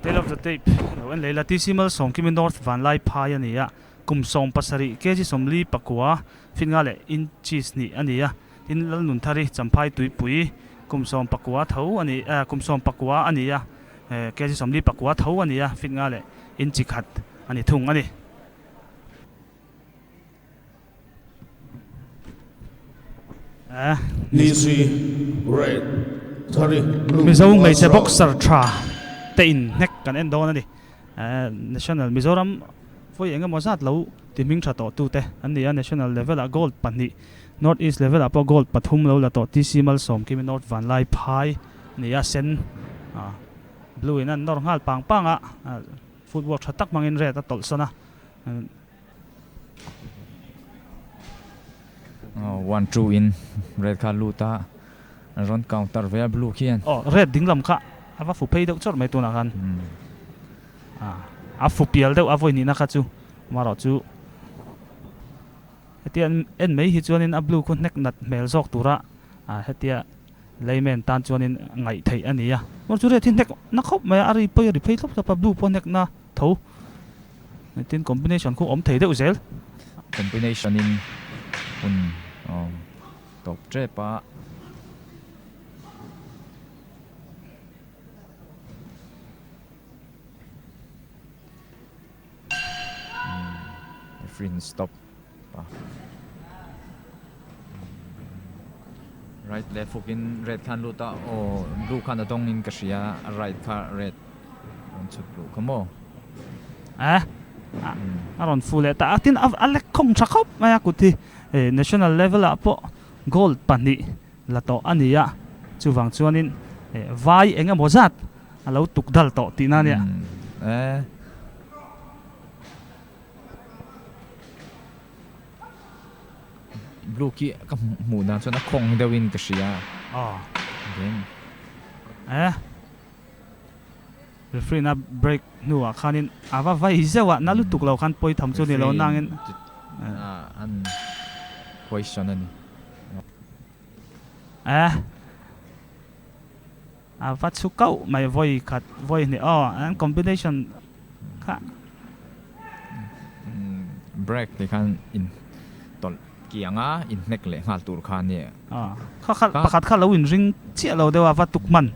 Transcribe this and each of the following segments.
Tale of the tape. When Leila TC Malsawmkimi North Van Lai Pai ania. Kumsawm pasari keji somli pakua fingale in cheese ni ania. In Lalnunthari champai tuipui. Kumsawm pakua thau ani kumsawm pakua ania. Keji somli pakua thau ania fingale in chikhat ani thung ani. DC red 30 Mizoram may se boxer tra tein nek kan endo na di national Mizoram foi enga mozat lo timing tha to tu te ania national level a gold pani north east level up gold pathum lo la to TC Malsawmkimi North Van Lai Pai nia sen blue in an nor hal pang panga football thatak mangin red a tol sana 1-2 in red card luta run counter via blue kian red ding lam kha ava fu pei deuh chor mai tu na kan a fu pial deuh avoi ni na kha chu maro chu hetian en mei hi chuanin a blue kun nek nat mel jok tura hetia leimen tan chuanin ngai thei ania mor chu re thin nek na khop mai ari pei ri phei thop pa blue pon nek na tho tin combination khu om thei deuh zel combination in top trepa free stop right left hook in red can luta or blue can atong in kasia right car red on to blue come on aron full ta atin alek khong thakop maya kuti national level apo gold pani lato ania chuwang chuanin vai enga mozat alo tukdal to tina nia blue ki ka mu na chona khong dewin ka sia referee na break nuwa khanin ava vai zewa nalu tuklo khan poi tham chu ni lo nangin an question ani ava chu kau mai voi khat voi ni an combination kha break they can in tol kianga in nek le ngal tur khan ni kha pakhat kha lo in ring chia lo dewa va tukman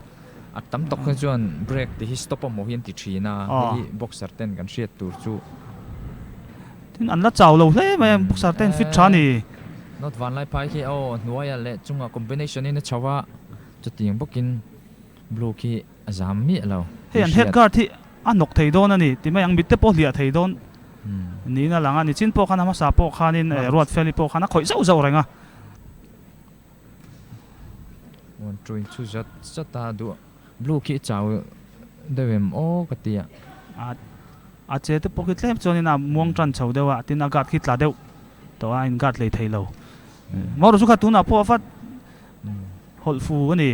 atam tok kha chuan break ti hi stop mo hian ti thina hi boxer ten kan riat tur chu tin an la chaw lo hle mai boxer ten fit thani not Van Lai Pai ki nuaya le chunga combination in chawa chuting bokin blue ki azam mi lo he an head guard thi anok thei don ani ti mai ang bitte po hlia thei don ni na langa ni chin po khana ma sa po khanin ruat feli po khana khoi zau zau renga one three chu zata du blue ki chaw devem katia a che te pocket lem chonin a muang tran chho dewa tin a gat khitla deu to a in gat le thei lo mor su kha tu na po fat hol fu ani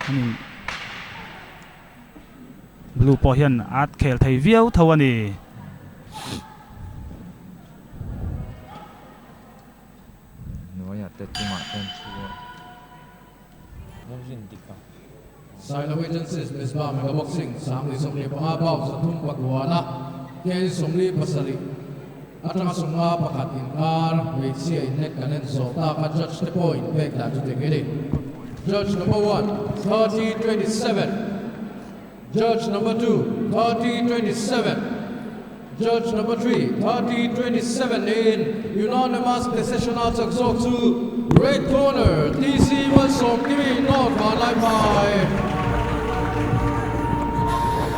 ani blue po hian at khel thei viau tho ani nuaya te chunga ten chu Silo agencies Misba Mega Boxing Samli Somli Pangabao sa Tumpak Luana Kaya Somli Pasari at ang sunga pakat inkar wait siya inek kanin so taka judge the point beg that to take it in judge number 1 30-27 judge number 2 30-27 judge number 3 30-27 in unanimous decision out of Zonet red corner TC Malsawmkimi North Van Lai Pai